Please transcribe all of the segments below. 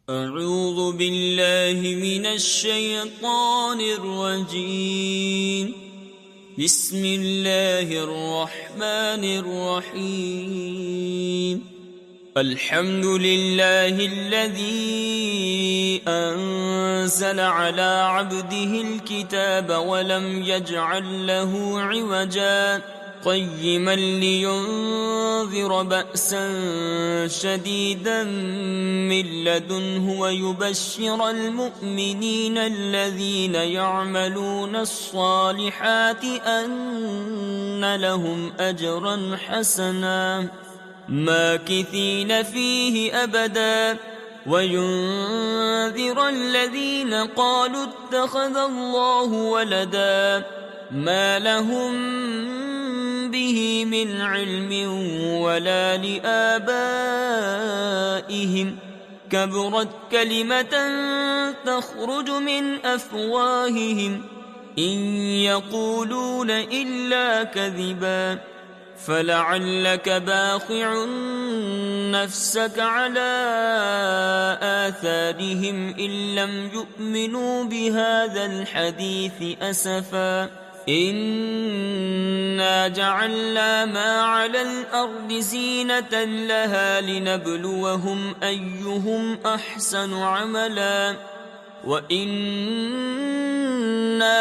أعوذ بالله من الشيطان الرجيم. بسم الله الرحمن الرحيم. الحمد لله الذي أنزل على عبده الكتاب ولم يجعل له عوجا قيما لينذر بأسا شديدا من لدنه ويبشر المؤمنين الذين يعملون الصالحات أن لهم أجرا حسنا ماكثين فيه أبدا وينذر الذين قالوا اتخذ الله ولدا ما لهم به من علم ولا لآبائهم كبرت كلمة تخرج من أفواههم إن يقولون إلا كذبا فلعلك باخع نفسك على آثارهم إن لم يؤمنوا بهذا الحديث أسفا إنا جعلنا ما على الأرض زينة لها لنبلوهم أيهم أحسن عملا وإنا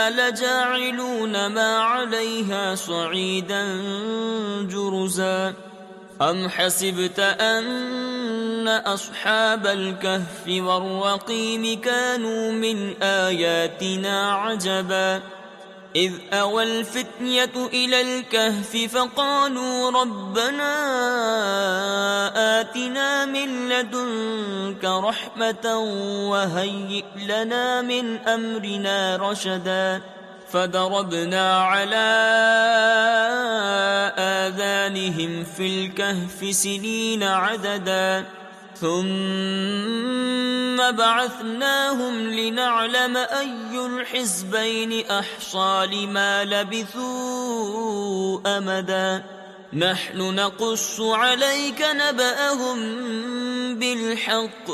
لجاعلون ما عليها صعيدا جرزا أم حسبت أن أصحاب الكهف والرقيم كانوا من آياتنا عجبا إذ أوى الفتية إلى الكهف فقالوا ربنا آتنا من لدنك رحمة وهيئ لنا من أمرنا رشدا فضربنا على آذانهم في الكهف سنين عددا ثم بعثناهم لنعلم أي الحزبين أحصى لما لبثوا أمدا نحن نقص عليك نبأهم بالحق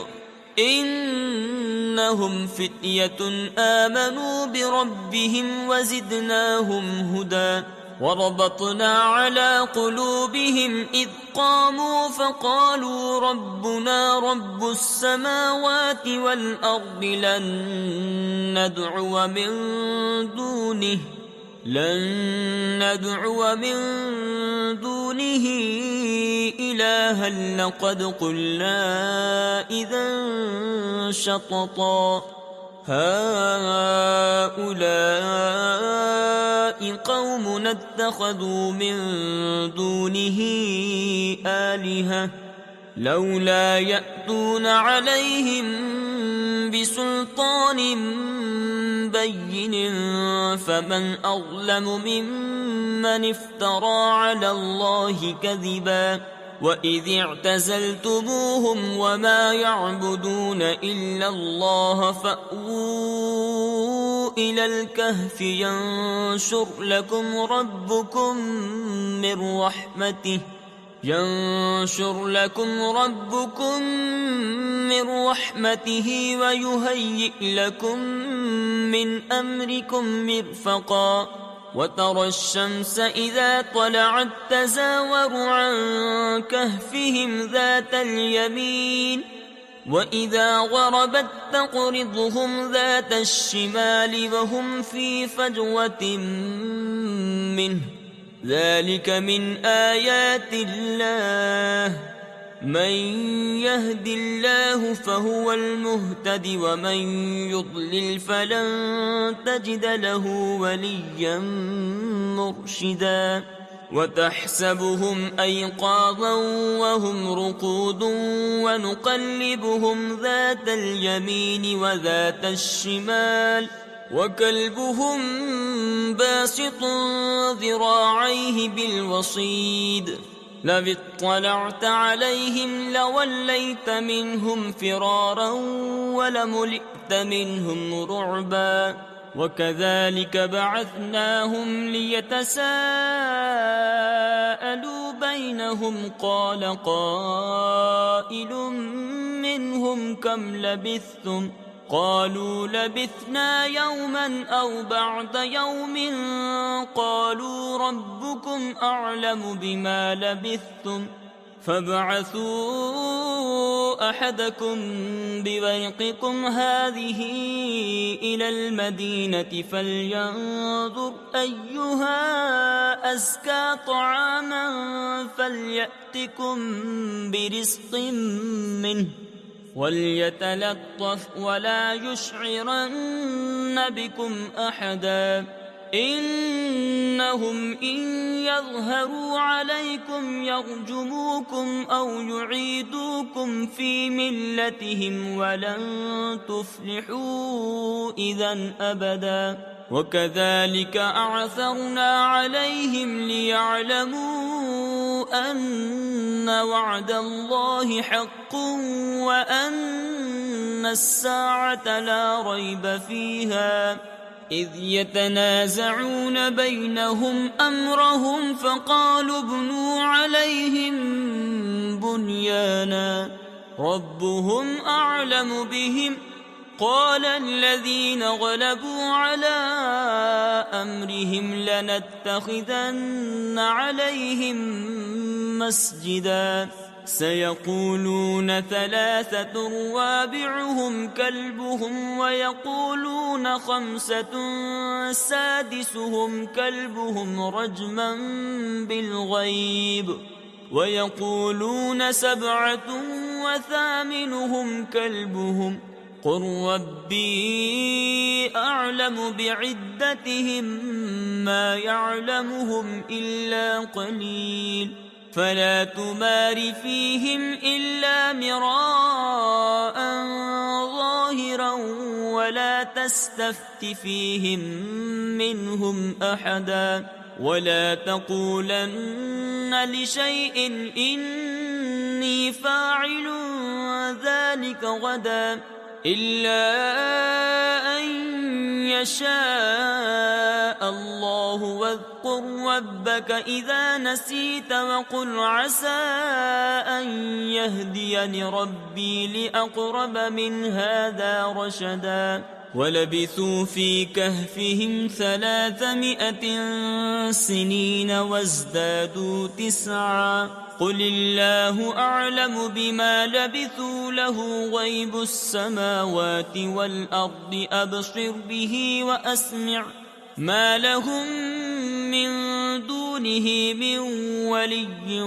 إنهم فتية آمنوا بربهم وزدناهم هدى وربطنا على قلوبهم إذ قاموا فقالوا ربنا رب السماوات والأرض لن ندعو من دونه إلها لقد قلنا إذا شططا هؤلاء قوم اتخذوا من دونه آلهة لولا يأتون عليهم بسلطان بين فمن أظلم ممن افترى على الله كذبا وإذ اعتزلتموهم وما يعبدون إلا الله فأووا إلى الكهف ينشر لكم ربكم من رحمته ويهيئ لكم من أمركم مرفقا وترى الشمس إذا طلعت تزاور عن كهفهم ذات اليمين وإذا غربت تقرضهم ذات الشمال وهم في فجوة منه ذلك من آيات الله من يهد الله فهو المهتد ومن يضلل فلن تجد له وليا مرشدا وتحسبهم أيقاظا وهم رقود ونقلبهم ذات اليمين وذات الشمال وكلبهم باسط ذراعيه بالوصيد لو اطلعت عليهم لوليت منهم فرارا ولملئت منهم رعبا وكذلك بعثناهم ليتساءلوا بينهم قال قائل منهم كم لبثتم قالوا لبثنا يوما أو بعض يوم قالوا ربكم أعلم بما لبثتم فابعثوا أحدكم بورقكم هذه إلى المدينة فلينظر أيها أزكى طعاما فليأتكم برزق منه وليتلطف ولا يشعرن بكم أحدا إنهم إن يظهروا عليكم يرجموكم أو يعيدوكم في ملتهم ولن تفلحوا إذا أبدا وكذلك أعثرنا عليهم ليعلموا أن وعد الله حق وأن الساعة لا ريب فيها إذ يتنازعون بينهم أمرهم فقالوا ابنوا عليهم بنيانا ربهم أعلم بهم قال الذين غلبوا على أمرهم لنتخذن عليهم مسجدا سيقولون ثلاثة رابعهم كلبهم ويقولون خمسة سادسهم كلبهم رجما بالغيب ويقولون سبعة وثامنهم كلبهم قل ربي أعلم بعدتهم ما يعلمهم إلا قليل فلا تمار فيهم إلا مراء ظاهرا ولا تستفت فيهم منهم أحدا ولا تقولن لشيء إني فاعل ذلك غدا إلا أن يشاء الله واذكر ربك إذا نسيت وقل عسى أن يهديني ربي لأقرب من هذا رشدا ولبثوا في كهفهم 300 سنين وازدادوا 9 قل الله أعلم بما لبثوا له غيب السماوات والأرض أبصر به وأسمع ما لهم من دونه من ولي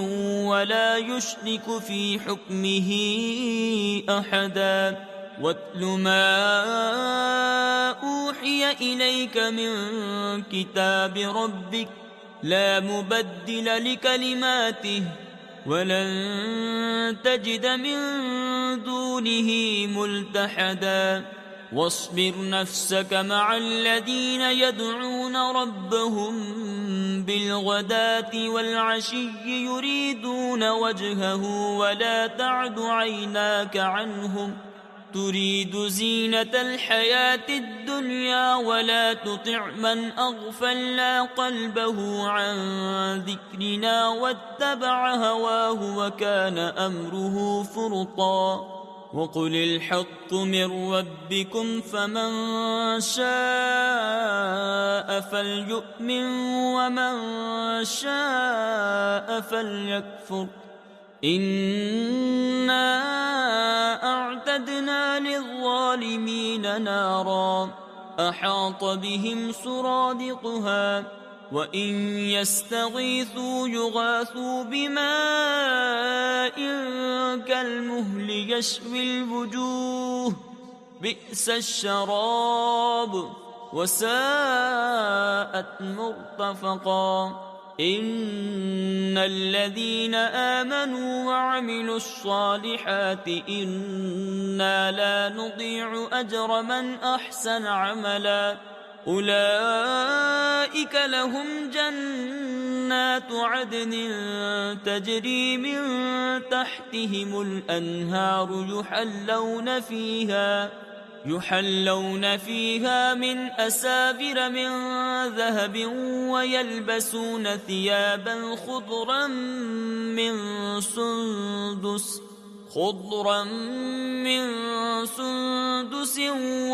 ولا يشرك في حكمه أحدا واتل ما أوحي إليك من كتاب ربك لا مبدل لكلماته ولن تجد من دونه ملتحدا واصبر نفسك مع الذين يدعون ربهم بالغداة والعشي يريدون وجهه ولا تعد عيناك عنهم تريد زينة الحياة الدنيا ولا تطع من أغفلنا قلبه عن ذكرنا واتبع هواه وكان أمره فرطا وقل الحق من ربكم فمن شاء فليؤمن ومن شاء فليكفر إنا أعتدنا للظالمين نارا أحاط بهم سرادقها وإن يستغيثوا يغاثوا بماء كالمهل يشوي الوجوه بئس الشراب وساءت مرتفقا إن الذين آمنوا وعملوا الصالحات إنا لا نضيع أجر من أحسن عملا أولئك لهم جنات عدن تجري من تحتهم الأنهار يحلون فيها من أساور من ذهب ويلبسون ثيابا خضرا من سندس خضرا من سندس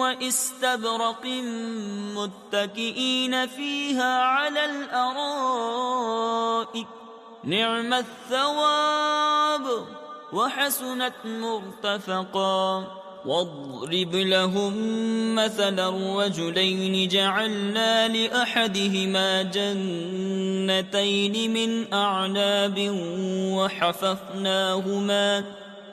وإستبرق متكئين فيها على الأرائك نعم الثواب وحسنت مرتفقا. واضرب لهم مثلا الرجلين جعلنا لأحدهما جنتين من أعناب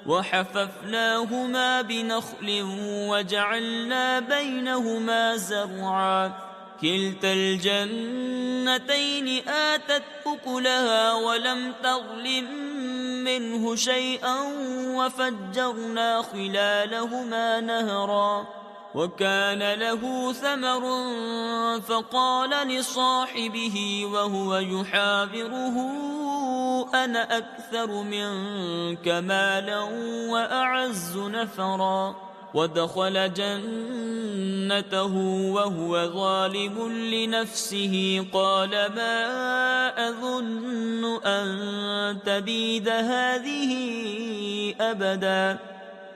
وحففناهما بنخل وجعلنا بينهما زرعا كلتا الجنتين آتت أكلها ولم تظلم منه شيئا وفجرنا خلالهما نهرا وكان له ثمر فقال لصاحبه وهو يحاوره أنا أكثر منك مالا وأعز نفرا. ودخل جنته وهو ظالم لنفسه قال ما أظن أن تبيد هذه أبدا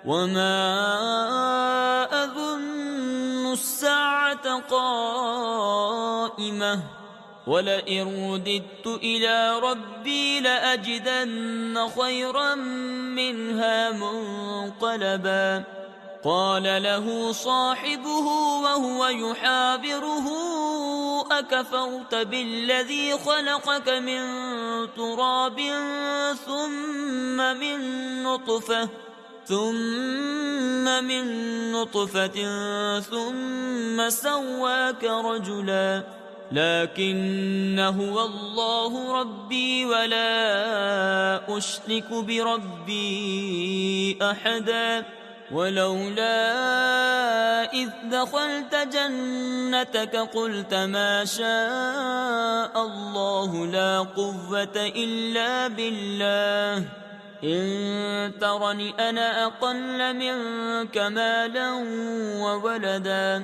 وما أظن الساعة قائمة ولئن رددت إلى ربي لأجدن خيرا منها منقلبا. قال له صاحبه وهو يحاوره أكفرت بالذي خلقك من تراب ثم من نطفة ثم سواك رجلا لكن هو الله ربي ولا أشرك بربي أحدا. ولولا إذ دخلت جنتك قلت ما شاء الله لا قوة إلا بالله إن ترني أنا أقل منك مالا وولدا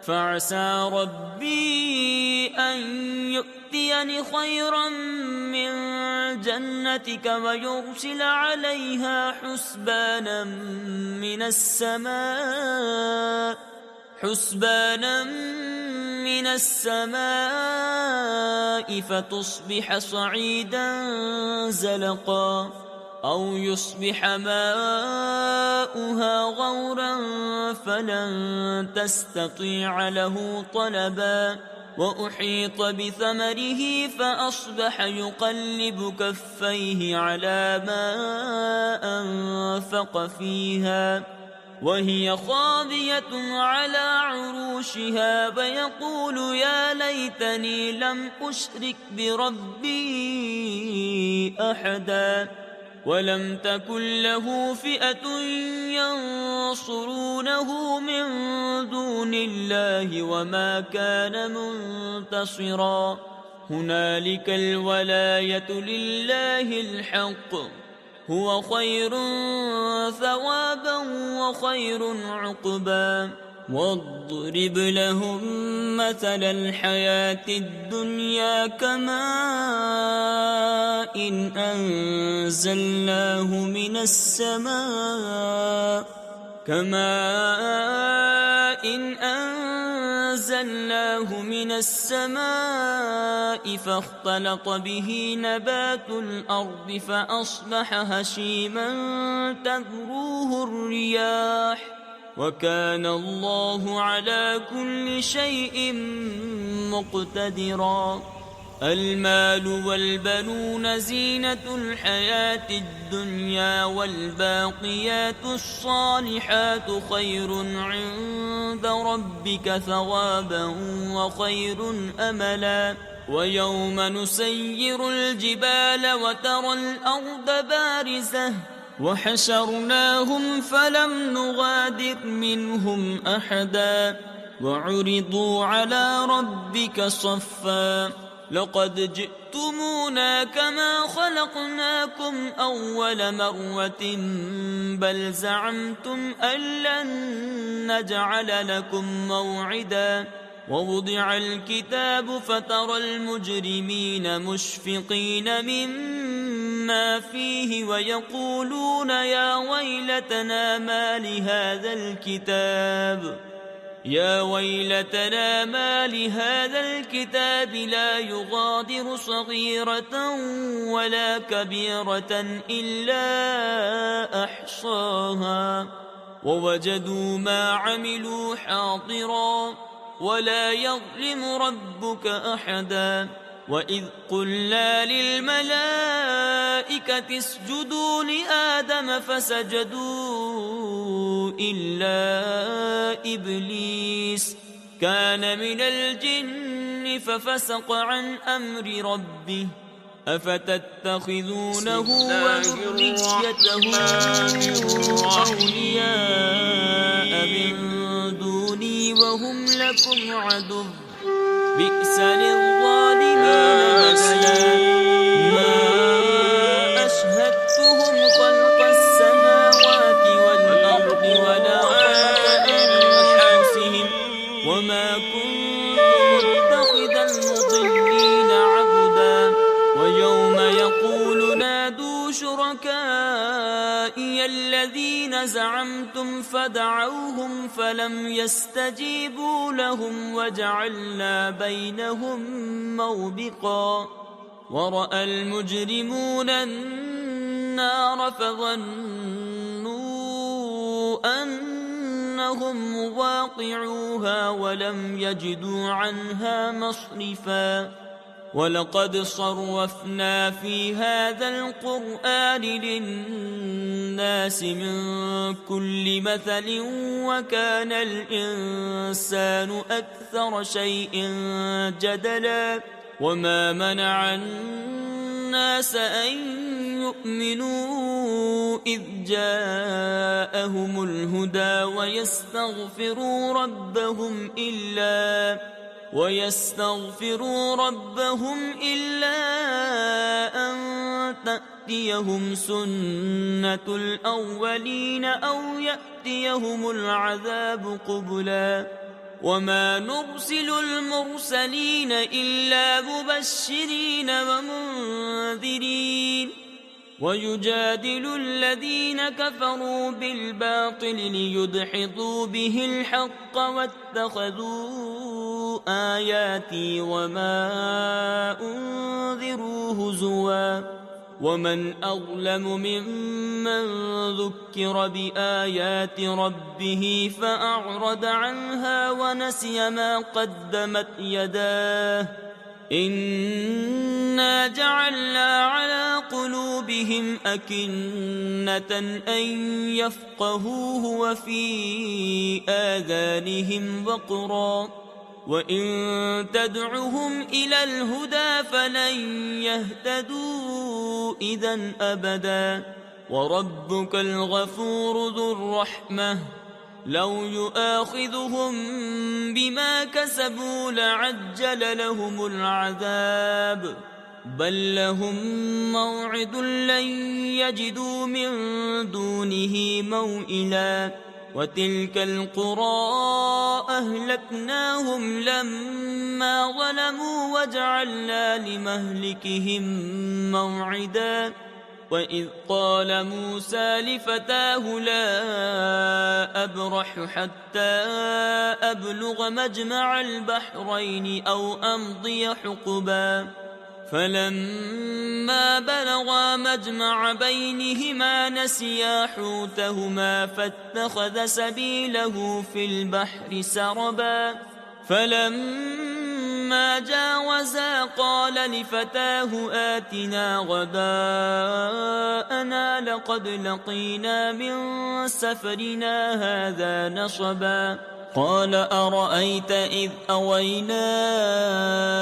فعسى ربي أن يؤتيني خيرا من جنتك ويرسل عليها حسبانا من السماء فتصبح صعيدا زلقا أو يصبح ماؤها غورا فلن تستطيع له طلبا. وأحيط بثمره فأصبح يقلب كفيه على ما أنفق فيها وهي خاوية على عروشها ويقول يا ليتني لم أشرك بربي أحدا ولم تكن له فئة ينصرونه من دون الله وما كان منتصرا. هنالك الولاية لله الحق هو خير ثوابا وخير عقبا. واضرب لهم مثل الحياة الدنيا كماء أنزلناه من السماء فاختلط به نبات الأرض فأصبح هشيما تذروه الرياح وكان الله على كل شيء مقتدرا. المال والبنون زينة الحياة الدنيا والباقيات الصالحات خير عند ربك ثوابا وخير أملا. ويوم نسير الجبال وترى الأرض بارزة وحشرناهم فلم نغادر منهم أحدا وعرضوا على ربك صفا لقد جئتمونا كما خلقناكم أول مرة بل زعمتم أن لن نجعل لكم موعدا. ووضع الكتاب فترى المجرمين مشفقين مما ما فيه ويقولون يا ويلتنا ما لهذا الكتاب لا يغادر صغيرة ولا كبيرة إلا أحصاها ووجدوا ما عملوا حاضرا ولا يظلم ربك أحدا. وإذ قلنا للملائكة اسجدوا لآدم فسجدوا إلا إبليس كان من الجن ففسق عن أمر ربه أفتتخذونه وذريته أولياء من دوني وهم لكم عدو بئس للظالمين بدلا. ما أشهدتهم خلق السماوات والأرض ولا خلق أنفسهم وما كنت متخذ المضلين عبدا. ويوم يقول نادوا شركائي الذين زعمتم فدعوهم فلم يستجيبوا لهم وجعلنا بينهم موبقا. ورأى المجرمون النار فظنوا أنهم واقعوها ولم يجدوا عنها مصرفا. ولقد صرفنا في هذا القرآن للناس من كل مثل وكان الإنسان أكثر شيء جدلا. وما منع الناس أن يؤمنوا إذ جاءهم الهدى ويستغفروا ربهم إلا أن تأتيهم سنة الأولين أو يأتيهم العذاب قبلا. وما نرسل المرسلين إلا مبشرين ومنذرين ويجادل الذين كفروا بالباطل ليدحضوا به الحق واتخذوا آياتي وما أنذروا هزوا. ومن أظلم ممن ذكر بآيات ربه فأعرض عنها ونسي ما قدمت يداه إنا جعلنا على قلوبهم أكنة أن يفقهوه وفي آذانهم وقرا وإن تدعهم إلى الهدى فلن يهتدوا إذن أبدا. وربك الغفور ذو الرحمة لو يؤاخذهم بما كسبوا لعجل لهم العذاب بل لهم موعد لن يجدوا من دونه موئلا. وتلك القرى أهلكناهم لما ظلموا وجعلنا لمهلكهم موعدا. وإذ قال موسى لفتاه لا أبرح حتى أبلغ مجمع البحرين أو أمضي حقبا فلما بلغا مجمع بينهما نسيا حوتهما فاتخذ سبيله في البحر سربا. فلما جاوزا قال لفتاه آتنا غداءنا لقد لقينا من سفرنا هذا نصبا. قال أرأيت إذ أوينا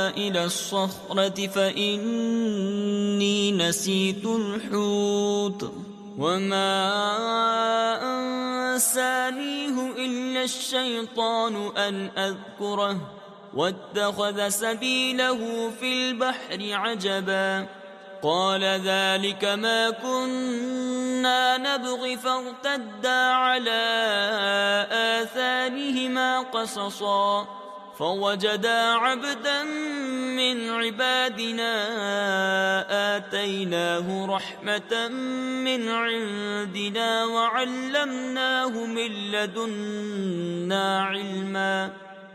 إلى الصخرة فإني نسيت الحوت وما أنسانيه إلا الشيطان أن أذكره واتخذ سبيله في البحر عجبا. قال ذلك ما كنا نبغي فارتدا على آثارهما قصصا فوجدا عبدا من عبادنا آتيناه رحمة رحمة من عندنا وعلمناه من لدنا علما.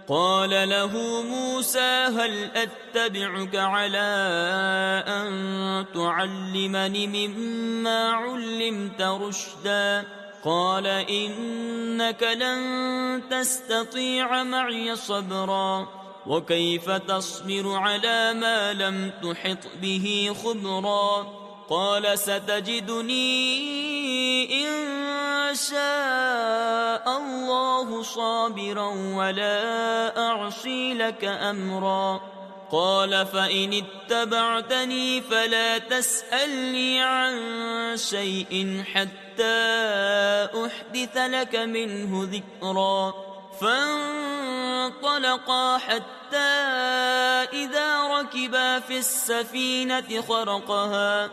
قال له موسى هل أتبعك على أن تعلمني مما علمت رشدا؟ قال إنك لن تستطيع معي صبرا وكيف تصبر على ما لم تحط به خبرا؟ قال ستجدني إن شاء الله صابرا ولا أعصي لك أمرا. قال فإن اتبعتني فلا تسألني عن شيء حتى أحدث لك منه ذكرا. فانطلقا حتى إذا ركبا في السفينة خرقها.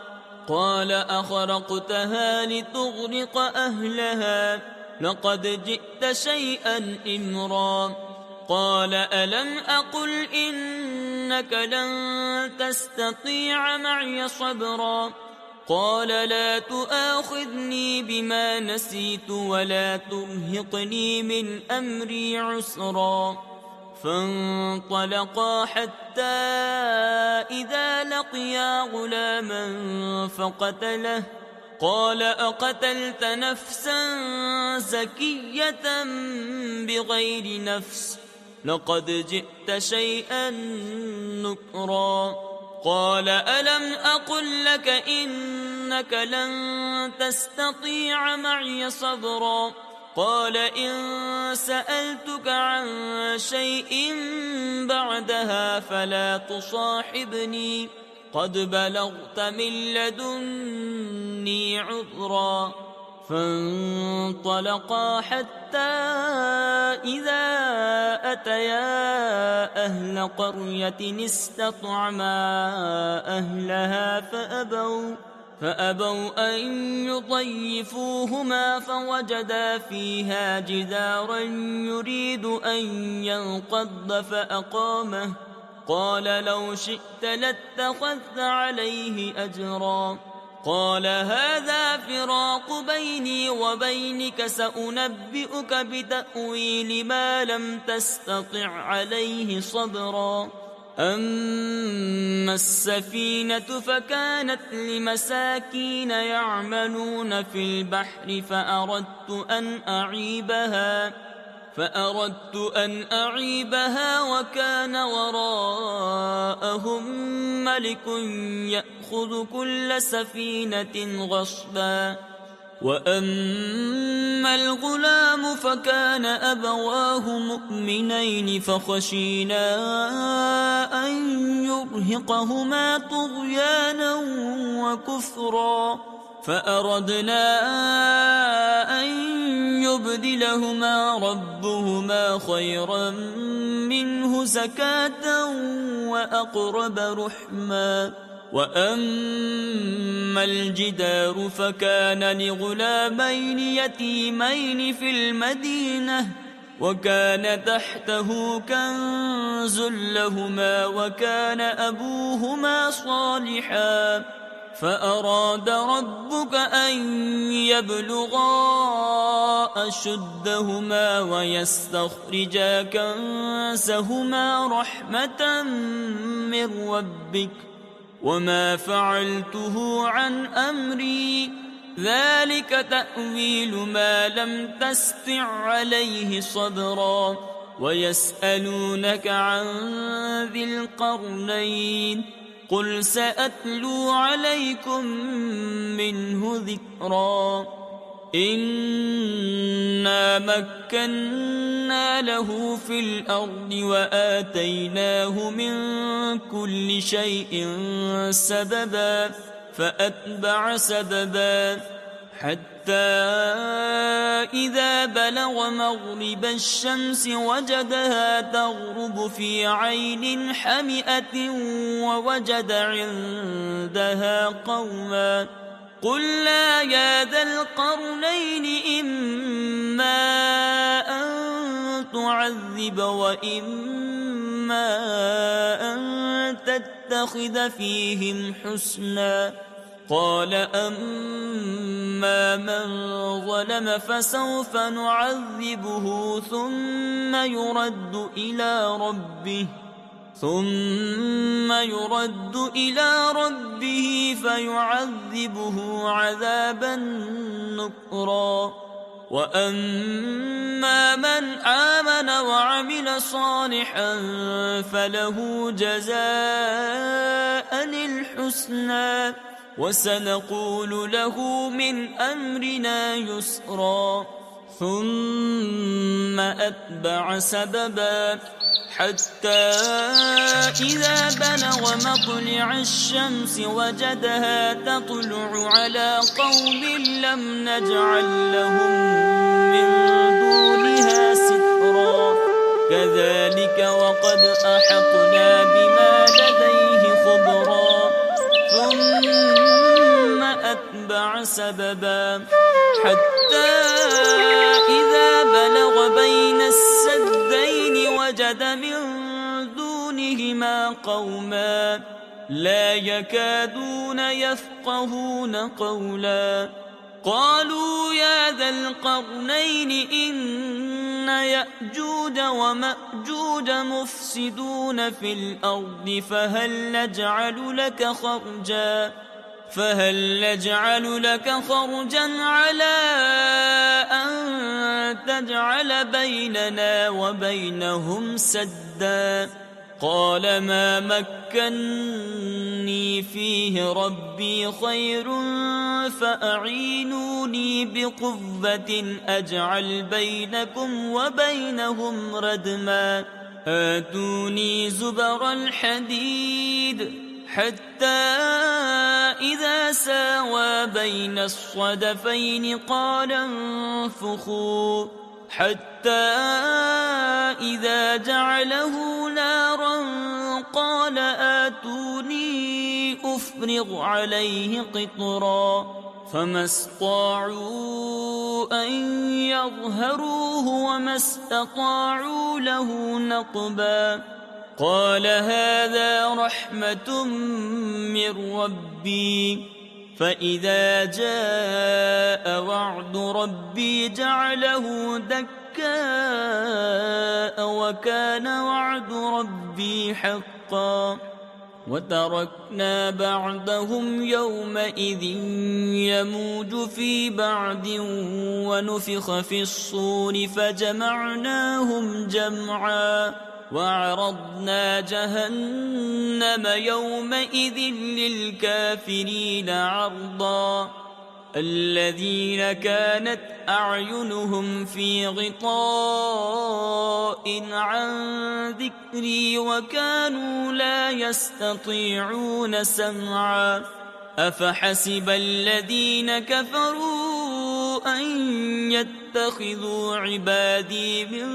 قال أخرقتها لتغرق أهلها لقد جئت شيئا إمرا. قال ألم أقل إنك لن تستطيع معي صبرا؟ قال لا تؤاخذني بما نسيت ولا ترهقني من أمري عسرا. فانطلقا حتى إذا لقيا غلاما فقتله. قال أقتلت نفسا زكية بغير نفس لقد جئت شيئا نكرا. قال ألم أقل لك إنك لن تستطيع معي صبرا؟ قال إن سألتك عن شيء بعدها فلا تصاحبني قد بلغت من لدني عذرا. فانطلقا حتى إذا أتيا أهل قرية استطعما أهلها فأبوا أن يضيفوهما فوجدا فيها جدارا يريد أن ينقض فأقامه. قال لو شئت لاتخذت عليه أجرا. قال هذا فراق بيني وبينك سأنبئك بتأويل ما لم تستطع عليه صبرا. أما السفينة فكانت لمساكين يعملون في البحر فأردت أن أعيبها وكان وراءهم ملك يأخذ كل سفينة غصبا. وأما الغلام فكان أبواه مؤمنين فخشينا أن يرهقهما طغيانا وكفرا. فأردنا أن يبدلهما ربهما خيرا منه زكاة وأقرب رحما. وأما الجدار فكان لغلامين يتيمين في المدينة وكان تحته كنز لهما وكان أبوهما صالحا. فأراد ربك أن يبلغا أشدهما ويستخرجا كنزهما رحمة من ربك وما فعلته عن أمري ذلك تأويل ما لم تستع عليه صبرا. ويسألونك عن ذي القرنين قل سأتلو عليكم منه ذكرا. إنا مكنا له في الأرض وآتيناه من كل شيء سببا فأتبع سببا حتى إذا بلغ مغرب الشمس وجدها تغرب في عين حمئة ووجد عندها قوما. قلنا يا ذا القرنين إما أن تعذب وإما أن تتخذ فيهم حسنا قال أما من ظلم فسوف نعذبه ثم يرد إلى ربه فيعذبه عذابا نكرا وأما من آمن وعمل صالحا فله جزاء الحسنى وسنقول له من أمرنا يسرا ثم أتبع سببا حتى إذا بلغ مطلع الشمس وجدها تطلع على قوم لم نجعل لهم من دونها سترا كذلك وقد أحطنا بما لديه خبرا ثم أتبع سببا حتى إذا بلغ بين السدين وجد من دونهما قوما لا يكادون يفقهون قولا قالوا يا ذا القرنين إن يأجوج ومأجوج مفسدون في الأرض فهل نجعل لك خرجا على أن تجعل بيننا وبينهم سدا قال ما مكني فيه ربي خير فأعينوني بقوة أجعل بينكم وبينهم ردما آتوني زبر الحديد حتى إذا ساوى بين الصدفين قال انفخوا حتى إذا جعله نارا قال آتوني أفرغ عليه قطرا فما استطاعوا أن يظهروه وما استطاعوا له نقبا قال هذا رحمة من ربي فإذا جاء وعد ربي جعله دكاء وكان وعد ربي حقا وتركنا بعضهم يومئذ يموج في بعض ونفخ في الصور فجمعناهم جمعا وعرضنا جهنم يومئذ للكافرين عرضا الذين كانت أعينهم في غطاء عن ذكري وكانوا لا يستطيعون سمعا أفحسب الذين كفروا أن يتخذوا عبادي من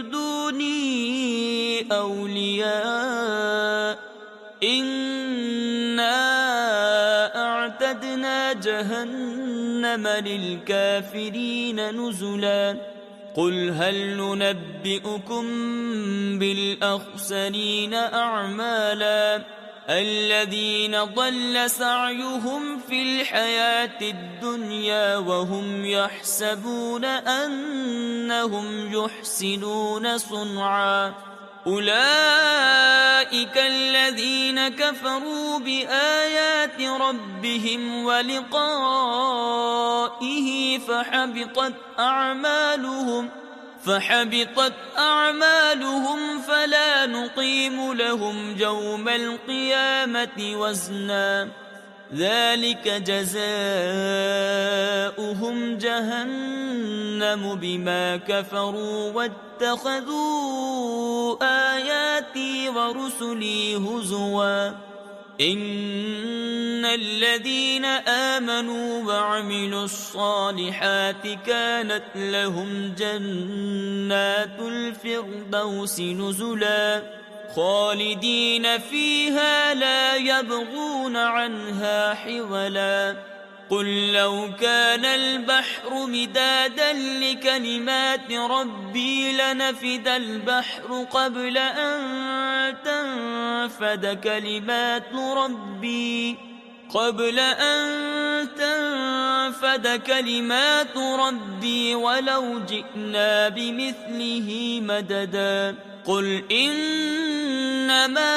دوني أولياء إنا أعتدنا جهنم للكافرين نزلا قل هل ننبئكم بالأخسرين أعمالا الذين ضل سعيهم في الحياة الدنيا وهم يحسبون أنهم يحسنون صنعا أولئك الذين كفروا بآيات ربهم ولقائه فحبطت أعمالهم فلا نقيم لهم يوم القيامة وزنا ذلك جزاؤهم جهنم بما كفروا واتخذوا آياتي ورسلي هزوا إن الذين آمنوا وعملوا الصالحات كانت لهم جنات الفردوس نزلا خالدين فيها لا يبغون عنها حولا قل لو كان البحر مدادا لكلمات ربي لنفد البحر قبل أن تنفد كلمات ربي قبل أن تنفد كلمات ربي ولو جئنا بمثله مددا قل إنما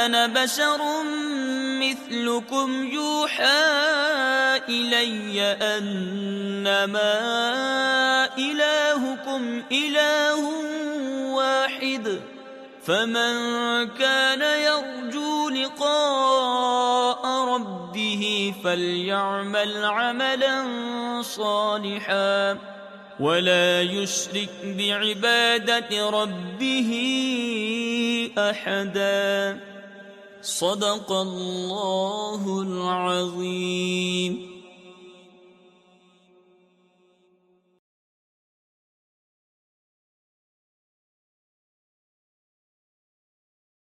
أنا بشر مثلكم يوحى إلي أنما إلهكم إله واحد فمن كان يرجو لقاء ربه فليعمل عملا صالحا ولا يشرك بعبادة ربه أحدا. صدق الله العظيم.